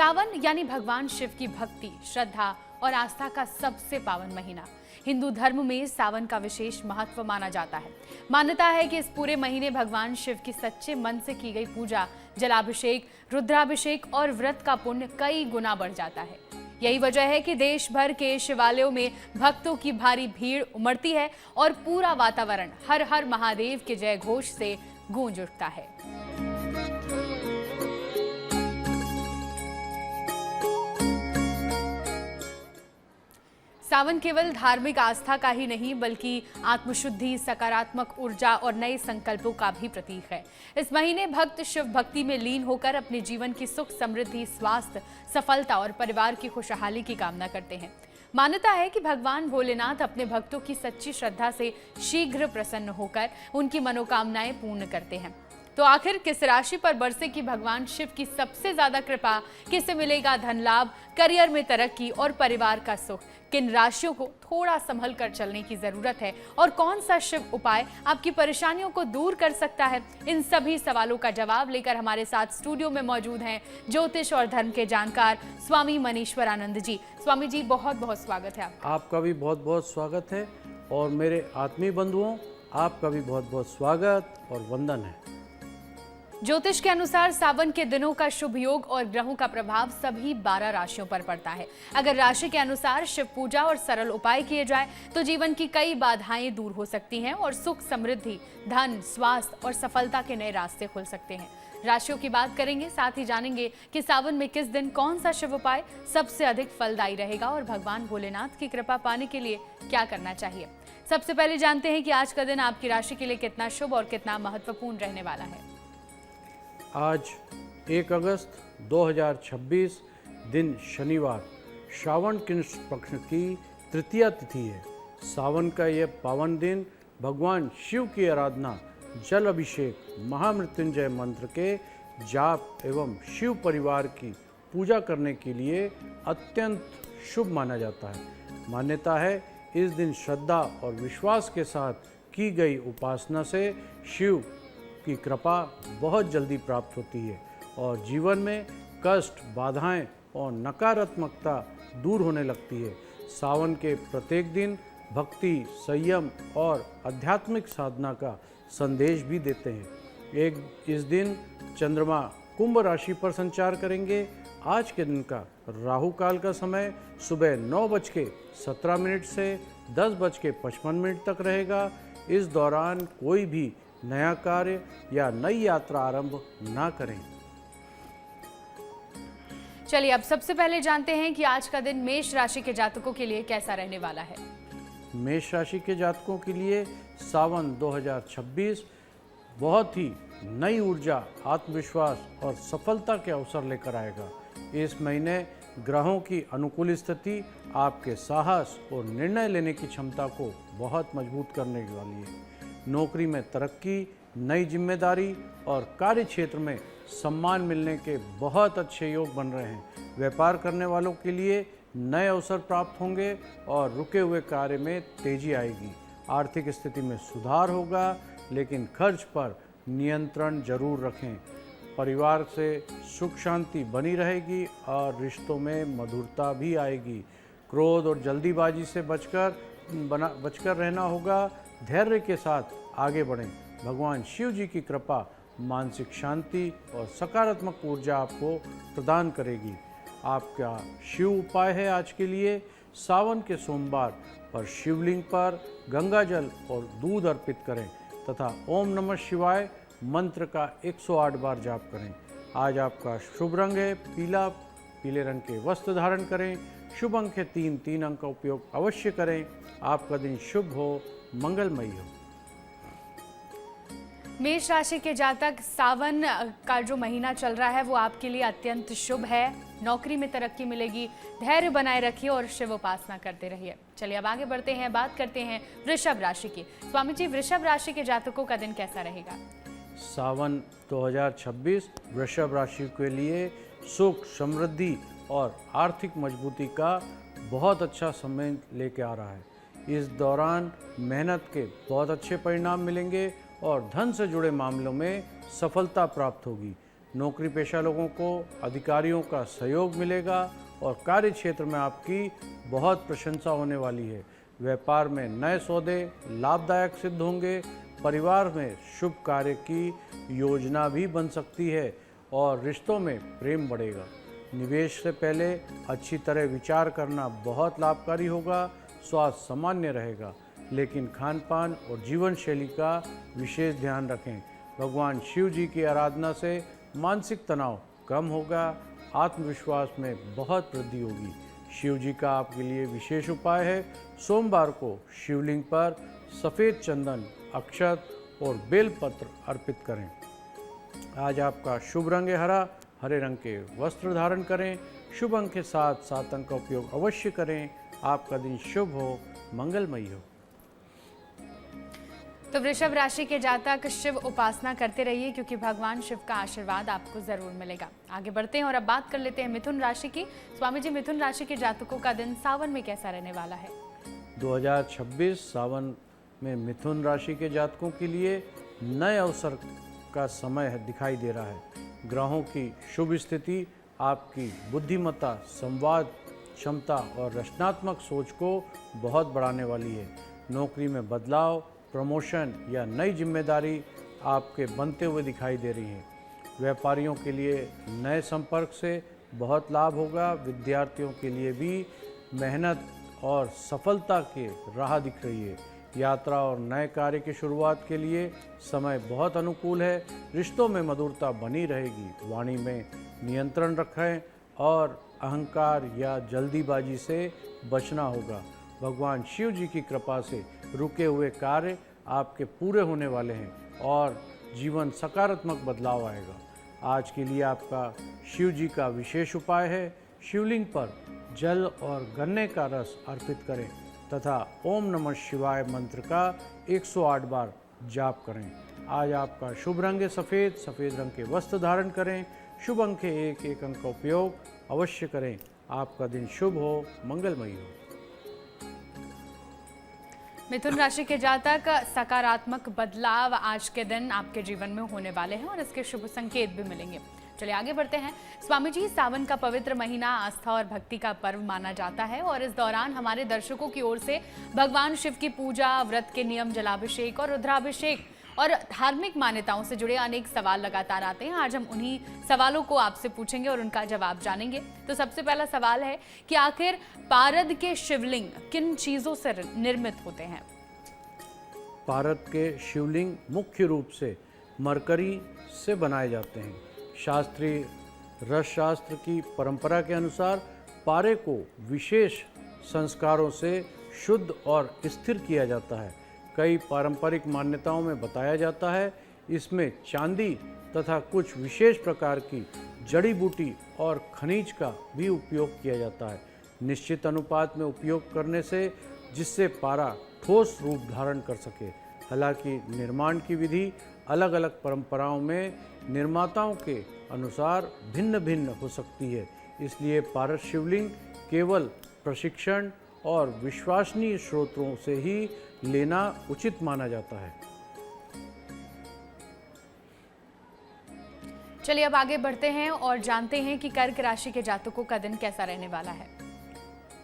सावन यानी भगवान शिव की भक्ति, श्रद्धा और आस्था का सबसे पावन महीना। हिंदू धर्म में सावन का विशेष महत्व माना जाता है। मान्यता है कि इस पूरे महीने भगवान शिव की सच्चे मन से की गई पूजा, जलाभिषेक, रुद्राभिषेक और व्रत का पुण्य कई गुना बढ़ जाता है। यही वजह है कि देश भर के शिवालयों में भक्तों की भारी भीड़ उमड़ती है और पूरा वातावरण हर हर महादेव के जय घोष से गूंज उठता है। सावन केवल धार्मिक आस्था का ही नहीं बल्कि आत्मशुद्धि, सकारात्मक ऊर्जा और नए संकल्पों का भी प्रतीक है। इस महीने भक्त शिव भक्ति में लीन होकर अपने जीवन की सुख, समृद्धि, स्वास्थ्य, सफलता और परिवार की खुशहाली की कामना करते हैं। मान्यता है कि भगवान भोलेनाथ अपने भक्तों की सच्ची श्रद्धा से शीघ्र प्रसन्न होकर उनकी मनोकामनाएं पूर्ण करते हैं। तो आखिर किस राशि पर बरसेगी भगवान शिव की सबसे ज्यादा कृपा? किसे मिलेगा धन लाभ, करियर में तरक्की और परिवार का सुख? किन राशियों को थोड़ा संभल कर चलने की जरूरत है और कौन सा शिव उपाय आपकी परेशानियों को दूर कर सकता है? इन सभी सवालों का जवाब लेकर हमारे साथ स्टूडियो में मौजूद हैं ज्योतिष और धर्म के जानकार स्वामी मनीश्वरानंद जी। स्वामी जी, बहुत बहुत स्वागत है आपका भी बहुत बहुत स्वागत है और मेरे आत्मीय बंधुओं, आपका भी बहुत बहुत स्वागत और वंदन है। ज्योतिष के अनुसार सावन के दिनों का शुभ योग और ग्रहों का प्रभाव सभी 12 राशियों पर पड़ता है। अगर राशि के अनुसार शिव पूजा और सरल उपाय किए जाए तो जीवन की कई बाधाएं दूर हो सकती हैं और सुख, समृद्धि, धन, स्वास्थ्य और सफलता के नए रास्ते खुल सकते हैं। राशियों की बात करेंगे, साथ ही जानेंगे कि सावन में किस दिन कौन सा शिव उपाय सबसे अधिक फलदायी रहेगा और भगवान भोलेनाथ की कृपा पाने के लिए क्या करना चाहिए। सबसे पहले जानते हैं कि आज का दिन आपकी राशि के लिए कितना शुभ और कितना महत्वपूर्ण रहने वाला है। आज 1 अगस्त 2026 दिन शनिवार, श्रावण कृष्ण पक्ष की तृतीया तिथि है। सावन का यह पावन दिन भगवान शिव की आराधना, जल अभिषेक, महामृत्युंजय मंत्र के जाप एवं शिव परिवार की पूजा करने के लिए अत्यंत शुभ माना जाता है। मान्यता है इस दिन श्रद्धा और विश्वास के साथ की गई उपासना से शिव की कृपा बहुत जल्दी प्राप्त होती है और जीवन में कष्ट, बाधाएं और नकारात्मकता दूर होने लगती है। सावन के प्रत्येक दिन भक्ति, संयम और आध्यात्मिक साधना का संदेश भी देते हैं। इस दिन चंद्रमा कुंभ राशि पर संचार करेंगे। आज के दिन का राहु काल का समय सुबह 9:17 से 10:55 तक रहेगा। इस दौरान कोई भी नया कार्य या नई यात्रा आरंभ ना करें। चलिए अब सबसे पहले जानते हैं कि आज का दिन मेष राशि के जातकों के लिए कैसा रहने वाला है। मेष राशि के जातकों के लिए सावन 2026 बहुत ही नई ऊर्जा, आत्मविश्वास और सफलता के अवसर लेकर आएगा। इस महीने ग्रहों की अनुकूल स्थिति आपके साहस और निर्णय लेने की क्षमता को बहुत मजबूत करने वाली है। नौकरी में तरक्की, नई जिम्मेदारी और कार्य क्षेत्र में सम्मान मिलने के बहुत अच्छे योग बन रहे हैं। व्यापार करने वालों के लिए नए अवसर प्राप्त होंगे और रुके हुए कार्य में तेजी आएगी। आर्थिक स्थिति में सुधार होगा, लेकिन खर्च पर नियंत्रण जरूर रखें। परिवार से सुख शांति बनी रहेगी और रिश्तों में मधुरता भी आएगी। क्रोध और जल्दीबाजी से बचकर रहना होगा। धैर्य के साथ आगे बढ़ें। भगवान शिव जी की कृपा मानसिक शांति और सकारात्मक ऊर्जा आपको प्रदान करेगी। आपका शिव उपाय है आज के लिए सावन के सोमवार पर शिवलिंग पर गंगा जल और दूध अर्पित करें तथा ओम नमः शिवाय मंत्र का 108 बार जाप करें। आज आपका शुभ रंग है पीला। पीले रंग के वस्त्र धारण करें। शुभ अंक है 3 अंक का उपयोग अवश्य करें। आपका दिन शुभ हो, मंगलमयी हो। मेष राशि के जातक, सावन का जो महीना चल रहा है वो आपके लिए अत्यंत शुभ है। नौकरी में तरक्की मिलेगी। धैर्य बनाए रखिए और शिव उपासना करते रहिए। चलिए अब आगे बढ़ते हैं, बात करते हैं वृषभ राशि की। स्वामी जी, वृषभ राशि के जातकों का दिन कैसा रहेगा? सावन 2026 वृषभ राशि के लिए सुख, समृद्धि और आर्थिक मजबूती का बहुत अच्छा समय लेके आ रहा है। इस दौरान मेहनत के बहुत अच्छे परिणाम मिलेंगे और धन से जुड़े मामलों में सफलता प्राप्त होगी। नौकरी पेशा लोगों को अधिकारियों का सहयोग मिलेगा और कार्य क्षेत्र में आपकी बहुत प्रशंसा होने वाली है। व्यापार में नए सौदे लाभदायक सिद्ध होंगे। परिवार में शुभ कार्य की योजना भी बन सकती है और रिश्तों में प्रेम बढ़ेगा। निवेश से पहले अच्छी तरह विचार करना बहुत लाभकारी होगा। स्वास्थ्य सामान्य रहेगा, लेकिन खान पान और जीवन शैली का विशेष ध्यान रखें। भगवान शिव जी की आराधना से मानसिक तनाव कम होगा। आत्मविश्वास में बहुत वृद्धि होगी। शिव जी का आपके लिए विशेष उपाय है, सोमवार को शिवलिंग पर सफ़ेद चंदन, अक्षत और बेलपत्र अर्पित करें। आज आपका शुभ रंग है हरा। हरे रंग के वस्त्र धारण करें। शुभ अंक के साथ 7 अंक का उपयोग अवश्य करें। आपका दिन शुभ हो, मंगलमयी हो। तो वृषभ राशि के जातक शिव उपासना करते रहिए, क्योंकि भगवान शिव का आशीर्वाद आपको जरूर मिलेगा। आगे बढ़ते हैं और अब बात कर लेते हैं मिथुन राशि की। स्वामी जी, मिथुन राशि के जातकों का दिन सावन में कैसा रहने वाला है? 2026 सावन में मिथुन राशि के जातकों के लिए नए अवसर का समय दिखाई दे रहा है। ग्रहों की शुभ स्थिति आपकी बुद्धिमत्ता, संवाद क्षमता और रचनात्मक सोच को बहुत बढ़ाने वाली है। नौकरी में बदलाव, प्रमोशन या नई जिम्मेदारी आपके बनते हुए दिखाई दे रही है। व्यापारियों के लिए नए संपर्क से बहुत लाभ होगा। विद्यार्थियों के लिए भी मेहनत और सफलता की राह दिख रही है। यात्रा और नए कार्य की शुरुआत के लिए समय बहुत अनुकूल है। रिश्तों में मधुरता बनी रहेगी। वाणी में नियंत्रण रखें और अहंकार या जल्दीबाजी से बचना होगा। भगवान शिव जी की कृपा से रुके हुए कार्य आपके पूरे होने वाले हैं और जीवन सकारात्मक बदलाव आएगा। आज के लिए आपका शिव जी का विशेष उपाय है, शिवलिंग पर जल और गन्ने का रस अर्पित करें तथा ओम नमः शिवाय मंत्र का 108 बार जाप करें। आज आपका शुभ रंग है सफ़ेद। सफ़ेद रंग के वस्त्र धारण करें। शुभ अंक के 1 अंक का उपयोग अवश्य करें। आपका दिन शुभ हो, मंगलमयी हो। मिथुन राशि के जातक सकारात्मक बदलाव आज के दिन आपके जीवन में होने वाले हैं और इसके शुभ संकेत भी मिलेंगे। चलिए आगे बढ़ते हैं। स्वामी जी, सावन का पवित्र महीना आस्था और भक्ति का पर्व माना जाता है और इस दौरान हमारे दर्शकों की ओर से भगवान शिव की पूजा, व्रत के नियम, जलाभिषेक और रुद्राभिषेक और धार्मिक मान्यताओं से जुड़े अनेक सवाल लगातार आते हैं। आज हम उन्हीं सवालों को आपसे पूछेंगे और उनका जवाब जानेंगे। तो सबसे पहला सवाल है कि आखिर पारद के शिवलिंग किन चीजों से निर्मित होते हैं? पारद के शिवलिंग मुख्य रूप से मरकरी से बनाए जाते हैं। शास्त्रीय रसशास्त्र की परंपरा के अनुसार पारे को विशेष संस्कारों से शुद्ध और स्थिर किया जाता है। कई पारंपरिक मान्यताओं में बताया जाता है इसमें चांदी तथा कुछ विशेष प्रकार की जड़ी बूटी और खनिज का भी उपयोग किया जाता है। निश्चित अनुपात में उपयोग करने से जिससे पारा ठोस रूप धारण कर सके। हालांकि निर्माण की विधि अलग अलग परंपराओं में निर्माताओं के अनुसार भिन्न भिन्न हो सकती है। इसलिए पारद शिवलिंग केवल प्रशिक्षण और विश्वसनीय स्रोतों से ही लेना उचित माना जाता है। चलिए अब आगे बढ़ते हैं और जानते हैं कि कर्क राशि के जातकों का दिन कैसा रहने वाला है।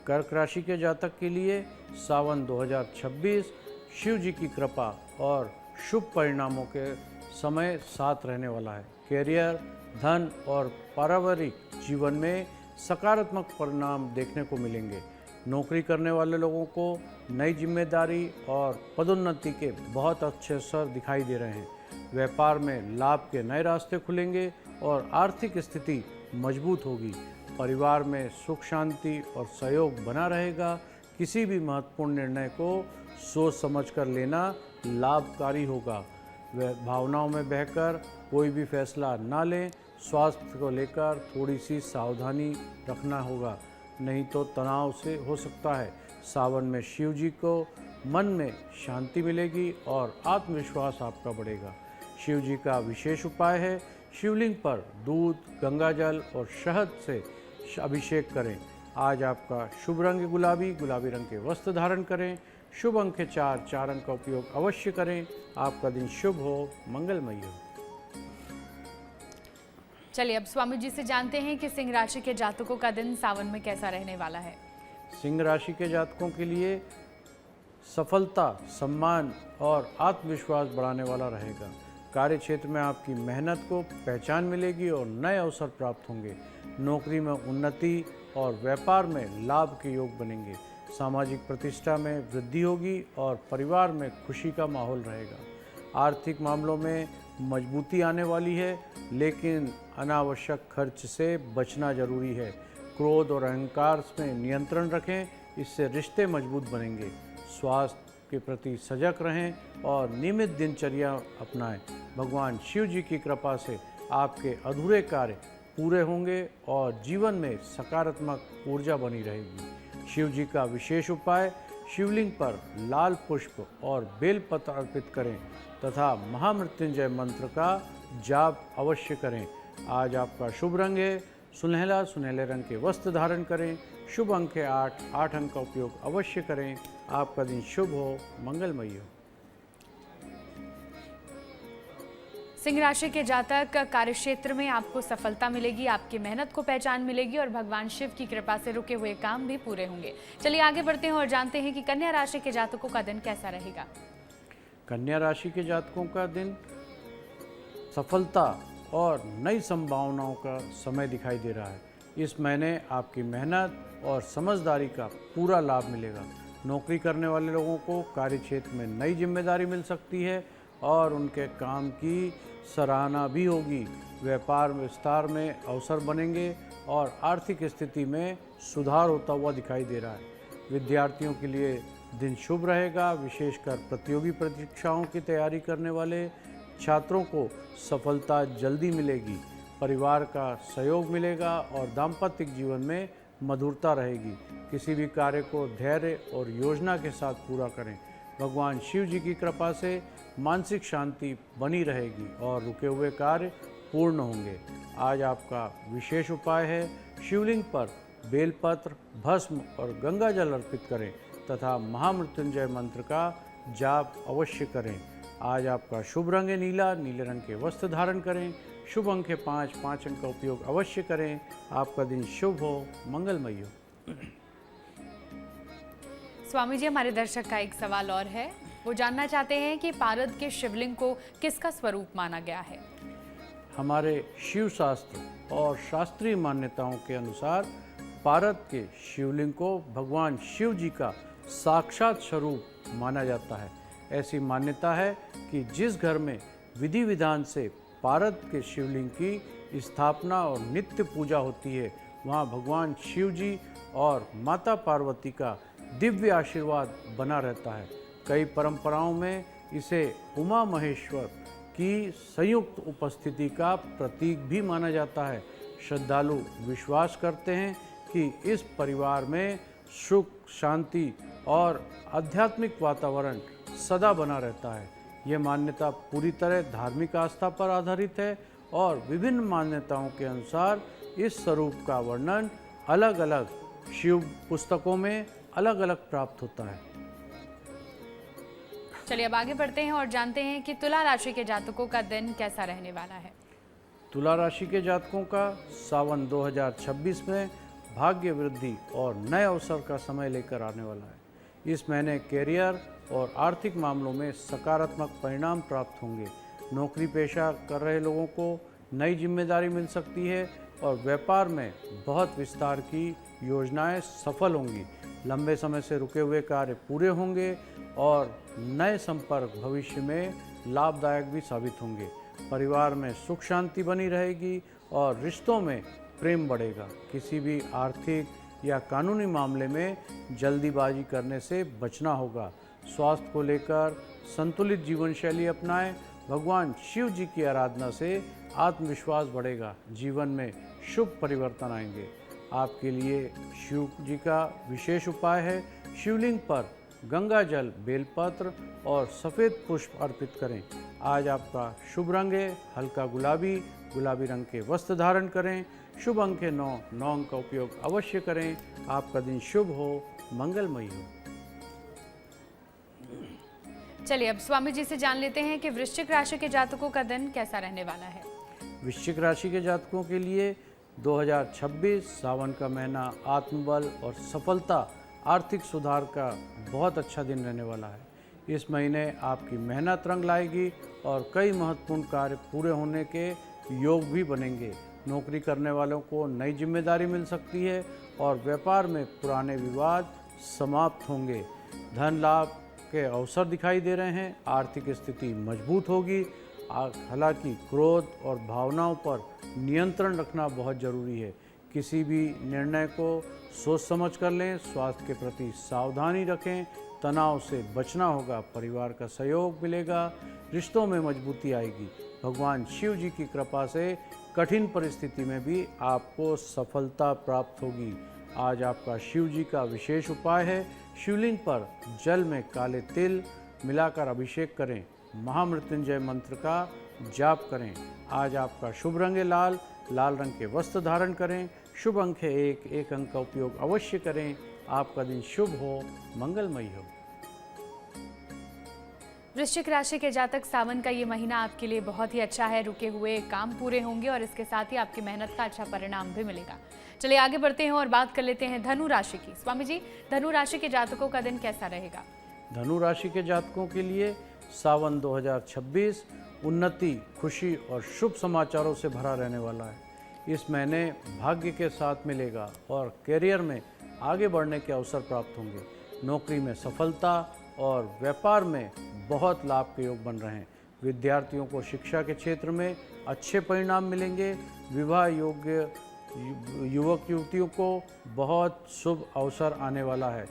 कर्क राशि के जातक के लिए सावन 2026 शिव जी की कृपा और शुभ परिणामों के समय साथ रहने वाला है। कैरियर, धन और पारिवारिक जीवन में सकारात्मक परिणाम देखने को मिलेंगे। नौकरी करने वाले लोगों को नई जिम्मेदारी और पदोन्नति के बहुत अच्छे अवसर दिखाई दे रहे हैं। व्यापार में लाभ के नए रास्ते खुलेंगे और आर्थिक स्थिति मजबूत होगी। परिवार में सुख शांति और सहयोग बना रहेगा। किसी भी महत्वपूर्ण निर्णय को सोच समझकर लेना लाभकारी होगा। भावनाओं में बहकर कोई भी फैसला ना लें। स्वास्थ्य को लेकर थोड़ी सी सावधानी रखना होगा, नहीं तो तनाव से हो सकता है। सावन में शिव जी को मन में शांति मिलेगी और आत्मविश्वास आपका बढ़ेगा। शिव जी का विशेष उपाय है, शिवलिंग पर दूध, गंगाजल और शहद से अभिषेक करें। आज आपका शुभ रंग गुलाबी। गुलाबी रंग के वस्त्र धारण करें। शुभ अंक है 4 अंक का उपयोग अवश्य करें। आपका दिन शुभ हो, मंगलमयी हो। चलिए अब स्वामी जी से जानते हैं कि सिंह राशि के जातकों का दिन सावन में कैसा रहने वाला है। सिंह राशि के जातकों के लिए सफलता, सम्मान और आत्मविश्वास बढ़ाने वाला रहेगा। कार्य क्षेत्र में आपकी मेहनत को पहचान मिलेगी और नए अवसर प्राप्त होंगे। नौकरी में उन्नति और व्यापार में लाभ के योग बनेंगे। सामाजिक प्रतिष्ठा में वृद्धि होगी और परिवार में खुशी का माहौल रहेगा। आर्थिक मामलों में मजबूती आने वाली है, लेकिन अनावश्यक खर्च से बचना जरूरी है। क्रोध और अहंकार में नियंत्रण रखें, इससे रिश्ते मजबूत बनेंगे। स्वास्थ्य के प्रति सजग रहें और नियमित दिनचर्या अपनाएं। भगवान शिव जी की कृपा से आपके अधूरे कार्य पूरे होंगे और जीवन में सकारात्मक ऊर्जा बनी रहेगी। शिव जी का विशेष उपाय, शिवलिंग पर लाल पुष्प और बेलपत्र अर्पित करें तथा महामृत्युंजय मंत्र का जाप अवश्य करें। आज आपका शुभ रंग है सुनहला, सुनहले रंग के वस्त्र धारण करें। शुभ अंक है 8 अंक का उपयोग अवश्य करें। आपका दिन शुभ हो, मंगलमय हो। सिंह राशि के जातक कार्यक्षेत्र में आपको सफलता मिलेगी, आपकी मेहनत को पहचान मिलेगी और भगवान शिव की कृपा से रुके हुए काम भी पूरे होंगे। चलिए आगे बढ़ते हैं और जानते हैं कि कन्या राशि के जातकों का दिन कैसा रहेगा। कन्या राशि के जातकों का दिन सफलता और नई संभावनाओं का समय दिखाई दे रहा है। इस महीने आपकी मेहनत और समझदारी का पूरा लाभ मिलेगा। नौकरी करने वाले लोगों को कार्य क्षेत्र में नई जिम्मेदारी मिल सकती है और उनके काम की सराहना भी होगी। व्यापार विस्तार में अवसर बनेंगे और आर्थिक स्थिति में सुधार होता हुआ दिखाई दे रहा है। विद्यार्थियों के लिए दिन शुभ रहेगा, विशेषकर प्रतियोगी परीक्षाओं की तैयारी करने वाले छात्रों को सफलता जल्दी मिलेगी। परिवार का सहयोग मिलेगा और दाम्पत्य जीवन में मधुरता रहेगी। किसी भी कार्य को धैर्य और योजना के साथ पूरा करें। भगवान शिव जी की कृपा से मानसिक शांति बनी रहेगी और रुके हुए कार्य पूर्ण होंगे। आज आपका विशेष उपाय है, शिवलिंग पर बेलपत्र, भस्म और गंगा जल अर्पित करें तथा महामृत्युंजय मंत्र का जाप अवश्य करें। आज आपका शुभ रंग है नीला, नीले रंग के वस्त्र धारण करें। शुभ अंक है 5 अंक का उपयोग अवश्य करें। आपका दिन शुभ हो, मंगलमय हो। स्वामी जी, हमारे दर्शक का एक सवाल और है। वो जानना चाहते हैं कि पारद के शिवलिंग को किसका स्वरूप माना गया है। हमारे शिव शास्त्र और शास्त्रीय मान्यताओं के अनुसार पारद के शिवलिंग को भगवान शिव जी का साक्षात स्वरूप माना जाता है। ऐसी मान्यता है कि जिस घर में विधि विधान से पारद के शिवलिंग की स्थापना और नित्य पूजा होती है, वहाँ भगवान शिव जी और माता पार्वती का दिव्य आशीर्वाद बना रहता है। कई परंपराओं में इसे उमा महेश्वर की संयुक्त उपस्थिति का प्रतीक भी माना जाता है। श्रद्धालु विश्वास करते हैं कि इस परिवार में सुख, शांति और आध्यात्मिक वातावरण सदा बना रहता है। यह मान्यता पूरी तरह धार्मिक आस्था पर आधारित है और विभिन्न मान्यताओं के अनुसार इस स्वरूप का वर्णन अलग अलग शिव पुस्तकों में अलग अलग प्राप्त होता है। चलिए अब आगे बढ़ते हैं और जानते हैं कि तुला राशि के जातकों का दिन कैसा रहने वाला है। तुला राशि के जातकों का सावन 2026 में भाग्य वृद्धि और नए अवसर का समय लेकर आने वाला है। इस महीने कैरियर और आर्थिक मामलों में सकारात्मक परिणाम प्राप्त होंगे। नौकरी पेशा कर रहे लोगों को नई जिम्मेदारी मिल सकती है और व्यापार में बहुत विस्तार की योजनाएं सफल होंगी। लंबे समय से रुके हुए कार्य पूरे होंगे और नए संपर्क भविष्य में लाभदायक भी साबित होंगे। परिवार में सुख शांति बनी रहेगी और रिश्तों में प्रेम बढ़ेगा। किसी भी आर्थिक या कानूनी मामले में जल्दीबाजी करने से बचना होगा। स्वास्थ्य को लेकर संतुलित जीवन शैली अपनाएं। भगवान शिव जी की आराधना से आत्मविश्वास बढ़ेगा। जीवन में शुभ परिवर्तन आएंगे। आपके लिए शिव जी का विशेष उपाय है, शिवलिंग पर गंगा जल, बेलपत्र और सफ़ेद पुष्प अर्पित करें। आज आपका शुभ रंग है हल्का गुलाबी, गुलाबी रंग के वस्त्र धारण करें। शुभ अंक है 9 अंक का उपयोग अवश्य करें। आपका दिन शुभ हो, मंगलमय हो। चलिए अब स्वामी जी से जान लेते हैं कि वृश्चिक राशि के जातकों का दिन कैसा रहने वाला है। वृश्चिक राशि के जातकों के लिए 2026 सावन का महीना आत्मबल और सफलता, आर्थिक सुधार का बहुत अच्छा दिन रहने वाला है। इस महीने आपकी मेहनत रंग लाएगी और कई महत्वपूर्ण कार्य पूरे होने के योग भी बनेंगे। नौकरी करने वालों को नई जिम्मेदारी मिल सकती है और व्यापार में पुराने विवाद समाप्त होंगे। धन लाभ के अवसर दिखाई दे रहे हैं। आर्थिक स्थिति मजबूत होगी। हालांकि क्रोध और भावनाओं पर नियंत्रण रखना बहुत जरूरी है। किसी भी निर्णय को सोच समझ कर लें। स्वास्थ्य के प्रति सावधानी रखें। तनाव से बचना होगा। परिवार का सहयोग मिलेगा। रिश्तों में मजबूती आएगी। भगवान शिव जी की कृपा से कठिन परिस्थिति में भी आपको सफलता प्राप्त होगी। आज आपका शिव जी का विशेष उपाय है, शिवलिंग पर जल में काले तिल मिलाकर अभिषेक करें। महामृत्युंजय मंत्र का जाप करें। आज आपका शुभ रंग है लाल। लाल रंग के वस्त्र धारण करें। शुभ अंक है 1। 1 अंक का उपयोग अवश्य करें। आपका दिन शुभ हो, मंगलमय हो। वृश्चिक राशि के जातक, सावन का ये महीना आपके लिए बहुत ही अच्छा है। रुके हुए काम पूरे होंगे और इसके साथ ही आपकी मेहनत का अच्छा परिणाम भी मिलेगा। चलिए आगे बढ़ते हैं और बात कर लेते हैं धनु राशि की। स्वामी जी, धनु राशि के जातकों का दिन कैसा रहेगा? धनु राशि के जातकों के लिए सावन 2026 उन्नति, खुशी और शुभ समाचारों से भरा रहने वाला है। इस महीने भाग्य के साथ मिलेगा और करियर में आगे बढ़ने के अवसर प्राप्त होंगे। नौकरी में सफलता और व्यापार में बहुत लाभ के योग बन रहे हैं। विद्यार्थियों को शिक्षा के क्षेत्र में अच्छे परिणाम मिलेंगे। विवाह योग्य युवक युवतियों को बहुत शुभ अवसर आने वाला है।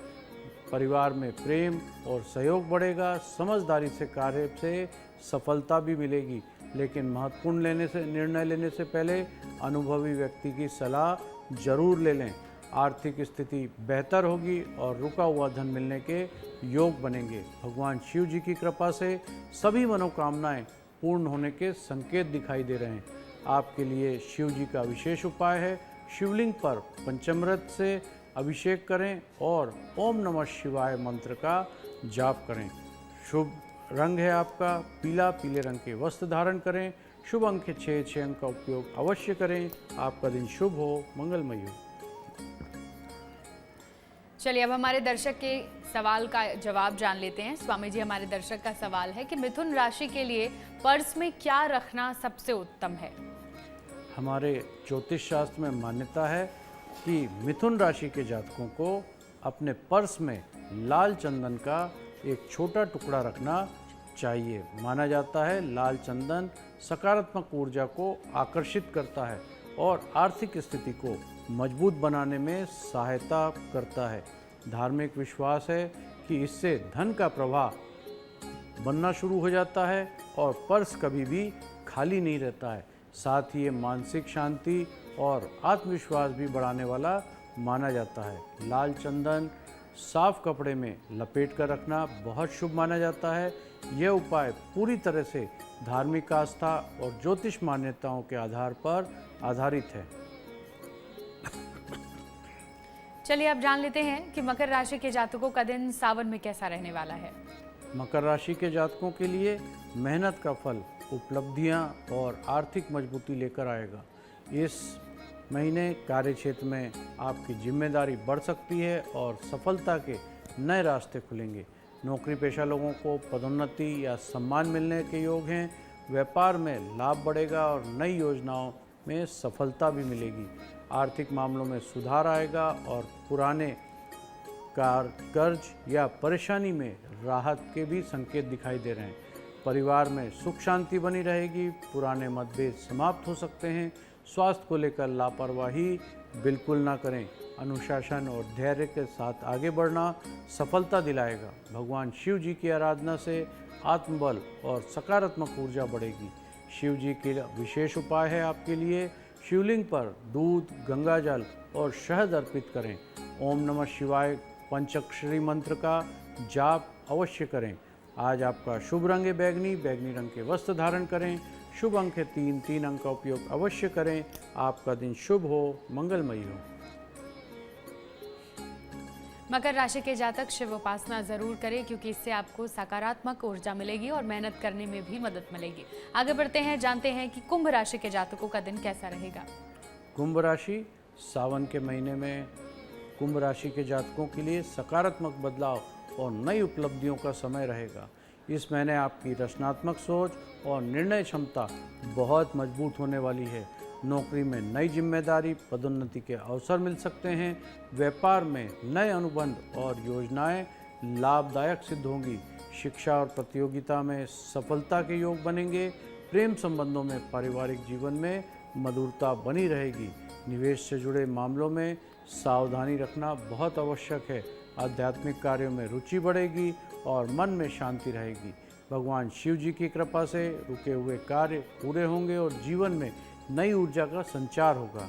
परिवार में प्रेम और सहयोग बढ़ेगा। समझदारी से कार्य से सफलता भी मिलेगी, लेकिन महत्वपूर्ण निर्णय लेने से पहले अनुभवी व्यक्ति की सलाह जरूर ले लें। आर्थिक स्थिति बेहतर होगी और रुका हुआ धन मिलने के योग बनेंगे। भगवान शिव जी की कृपा से सभी मनोकामनाएं पूर्ण होने के संकेत दिखाई दे रहे हैं। आपके लिए शिव जी का विशेष उपाय है, शिवलिंग पर पंचामृत से अभिषेक करें और ओम नमः शिवाय मंत्र का जाप करें। शुभ रंग है आपका पीला। पीले रंग के वस्त्र धारण करें। शुभ अंक 6। 6 अंक का उपयोग अवश्य करें। आपका दिन शुभ हो, मंगलमय हो। चलिए अब हमारे दर्शक के सवाल का जवाब जान लेते हैं। स्वामी जी, हमारे दर्शक का सवाल है कि मिथुन राशि के लिए पर्स में क्या रखना सबसे उत्तम है? हमारे ज्योतिष शास्त्र में मान्यता है कि मिथुन राशि के जातकों को अपने पर्स में लाल चंदन का एक छोटा टुकड़ा रखना चाहिए। माना जाता है लाल चंदन सकारात्मक ऊर्जा को आकर्षित करता है और आर्थिक स्थिति को मजबूत बनाने में सहायता करता है। धार्मिक विश्वास है कि इससे धन का प्रवाह बनना शुरू हो जाता है और पर्स कभी भी खाली नहीं रहता है। साथ ही ये मानसिक शांति और आत्मविश्वास भी बढ़ाने वाला माना जाता है। लाल चंदन साफ कपड़े में लपेट कर रखना बहुत शुभ माना जाता है। यह उपाय पूरी तरह से धार्मिक आस्था और ज्योतिष मान्यताओं के आधार पर आधारित है। चलिए अब जान लेते हैं कि मकर राशि के जातकों का दिन सावन में कैसा रहने वाला है। मकर राशि के जातकों के लिए मेहनत का फल उपलब्धियां और आर्थिक मजबूती लेकर आएगा। इस महीने कार्य क्षेत्र में आपकी जिम्मेदारी बढ़ सकती है और सफलता के नए रास्ते खुलेंगे। नौकरी पेशा लोगों को पदोन्नति या सम्मान मिलने के योग हैं। व्यापार में लाभ बढ़ेगा और नई योजनाओं में सफलता भी मिलेगी। आर्थिक मामलों में सुधार आएगा और पुराने कर्ज या परेशानी में राहत के भी संकेत दिखाई दे रहे हैं। परिवार में सुख शांति बनी रहेगी। पुराने मतभेद समाप्त हो सकते हैं। स्वास्थ्य को लेकर लापरवाही बिल्कुल ना करें। अनुशासन और धैर्य के साथ आगे बढ़ना सफलता दिलाएगा। भगवान शिव जी की आराधना से आत्मबल और सकारात्मक ऊर्जा बढ़ेगी। शिव जी के विशेष उपाय है आपके लिए, शिवलिंग पर दूध, गंगाजल और शहद अर्पित करें। ओम नमः शिवाय पंचाक्षरी मंत्र का जाप अवश्य करें। आज आपका शुभ रंग है बैगनी। बैगनी रंग के वस्त्र धारण करें। शुभ अंक है 3। 3 अंक का उपयोग अवश्य करें। आपका दिन शुभ हो, मंगलमय हो। मकर राशि के जातक शिव उपासना जरूर करें, क्योंकि इससे आपको सकारात्मक ऊर्जा मिलेगी और मेहनत करने में भी मदद मिलेगी। आगे बढ़ते हैं, जानते हैं कि कुंभ राशि के जातकों का दिन कैसा रहेगा। कुंभ राशि सावन के महीने में कुंभ राशि के जातकों के लिए सकारात्मक बदलाव और नई उपलब्धियों का समय रहेगा। इस महीने आपकी रचनात्मक सोच और निर्णय क्षमता बहुत मजबूत होने वाली है। नौकरी में नई जिम्मेदारी, पदोन्नति के अवसर मिल सकते हैं। व्यापार में नए अनुबंध और योजनाएं लाभदायक सिद्ध होंगी। शिक्षा और प्रतियोगिता में सफलता के योग बनेंगे। प्रेम संबंधों में पारिवारिक जीवन में मधुरता बनी रहेगी। निवेश से जुड़े मामलों में सावधानी रखना बहुत आवश्यक है। आध्यात्मिक कार्यों में रुचि बढ़ेगी और मन में शांति रहेगी। भगवान शिव जी की कृपा से रुके हुए कार्य पूरे होंगे और जीवन में नई ऊर्जा का संचार होगा।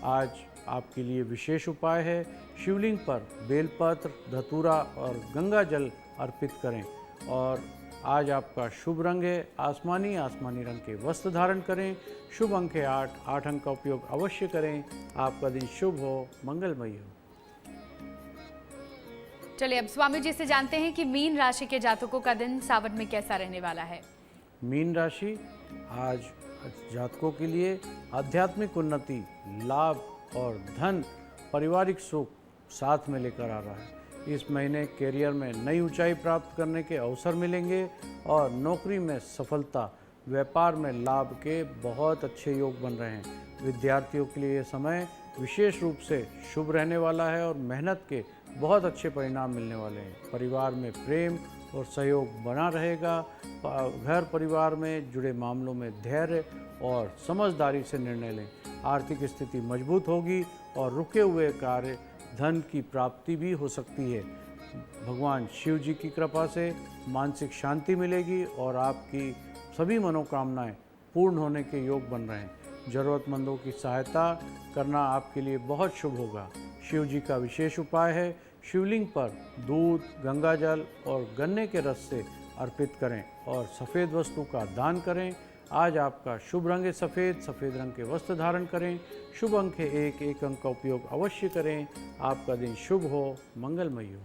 आज आपके लिए विशेष उपाय है, शिवलिंग पर बेलपत्र, धतूरा और गंगा जल अर्पित करें। और आज आपका शुभ रंग है आसमानी रंग के वस्त्र धारण करें। शुभ अंक है 8 अंक का उपयोग अवश्य करें। आपका दिन शुभ हो, मंगलमय हो। चलिए अब स्वामी जी से जानते हैं कि मीन राशि के जातकों का दिन सावन में कैसा रहने वाला है। मीन राशि आज जातकों के लिए आध्यात्मिक उन्नति, लाभ और धन, पारिवारिक सुख साथ में लेकर आ रहा है। इस महीने कैरियर में नई ऊंचाई प्राप्त करने के अवसर मिलेंगे और नौकरी में सफलता, व्यापार में लाभ के बहुत अच्छे योग बन रहे हैं। विद्यार्थियों के लिए यह समय विशेष रूप से शुभ रहने वाला है और मेहनत के बहुत अच्छे परिणाम मिलने वाले हैं। परिवार में प्रेम और सहयोग बना रहेगा। घर परिवार में जुड़े मामलों में धैर्य और समझदारी से निर्णय लें। आर्थिक स्थिति मजबूत होगी और रुके हुए कार्य, धन की प्राप्ति भी हो सकती है। भगवान शिव जी की कृपा से मानसिक शांति मिलेगी और आपकी सभी मनोकामनाएं पूर्ण होने के योग बन रहे हैं। ज़रूरतमंदों की सहायता करना आपके लिए बहुत शुभ होगा। शिव जी का विशेष उपाय है, शिवलिंग पर दूध, गंगा जल और गन्ने के रस से अर्पित करें और सफ़ेद वस्तु का दान करें। आज आपका शुभ रंग है सफ़ेद रंग के वस्त्र धारण करें। शुभ अंक है 1 अंक का उपयोग अवश्य करें। आपका दिन शुभ हो, मंगलमय हो।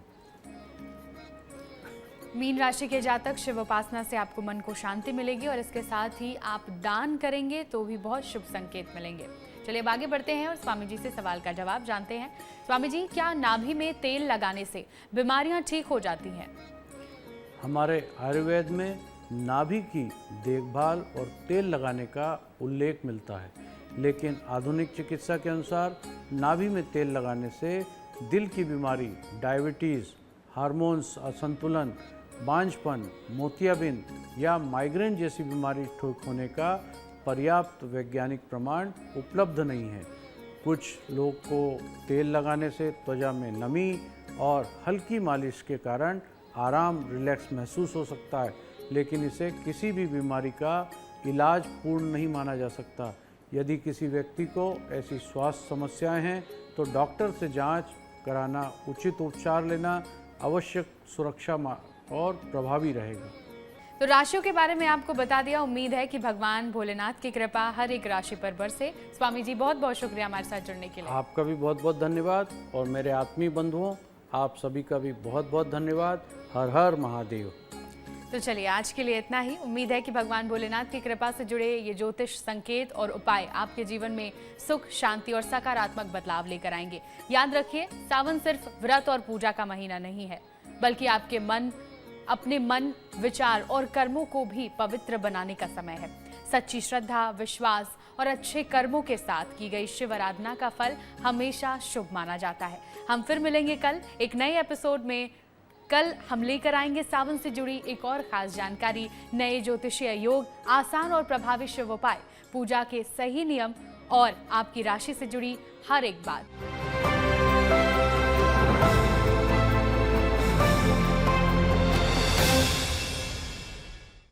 मीन राशि के जातक शिव उपासना से आपको मन को शांति मिलेगी और इसके साथ ही आप दान करेंगे तो भी बहुत शुभ संकेत मिलेंगे। चलिए अब आगे बढ़ते हैं और स्वामी जी से सवाल का जवाब जानते हैं। स्वामी जी, क्या नाभि में तेल लगाने से बीमारियां ठीक हो जाती हैं? हमारे आयुर्वेद में नाभि की देखभाल और तेल लगाने का उल्लेख मिलता है, लेकिन आधुनिक चिकित्सा के अनुसार नाभि में तेल लगाने से दिल की बीमारी, डायबिटीज़, हार्मोन्स असंतुलन, बांझपन, मोतियाबिंद या माइग्रेन जैसी बीमारी ठीक होने का पर्याप्त वैज्ञानिक प्रमाण उपलब्ध नहीं है। कुछ लोग को तेल लगाने से त्वचा में नमी और हल्की मालिश के कारण आराम, रिलैक्स महसूस हो सकता है, लेकिन इसे किसी भी बीमारी का इलाज पूर्ण नहीं माना जा सकता। यदि किसी व्यक्ति को ऐसी स्वास्थ्य समस्याएं हैं तो डॉक्टर से जांच कराना, उचित उपचार लेना आवश्यक सुरक्षा और प्रभावी रहेगा। तो राशियों के बारे में आपको बता दिया। उम्मीद है कि भगवान भोलेनाथ की कृपा हर एक राशि पर बरसे। स्वामी जी, बहुत बहुत शुक्रिया हमारे साथ जुड़ने के लिए। आपका भी बहुत बहुत धन्यवाद और मेरे आत्मीय बंधुओं, आप सभी का भी बहुत बहुत धन्यवाद। हर हर महादेव। तो चलिए आज के लिए इतना ही। उम्मीद है कि भगवान भोलेनाथ की कृपा से जुड़े ये ज्योतिष संकेत और उपाय आपके जीवन में सुख, शांति और सकारात्मक बदलाव लेकर आएंगे। याद रखिए, सावन सिर्फ व्रत और पूजा का महीना नहीं है, बल्कि आपके अपने मन, विचार और कर्मों को भी पवित्र बनाने का समय है। सच्ची श्रद्धा, विश्वास और अच्छे कर्मों के साथ की गई शिव आराधना का फल हमेशा शुभ माना जाता है। हम फिर मिलेंगे कल एक नए एपिसोड में। कल हम लेकर आएंगे सावन से जुड़ी एक और खास जानकारी, नए ज्योतिषीय योग, आसान और प्रभावी शिव उपाय, पूजा के सही नियम और आपकी राशि से जुड़ी हर एक बात।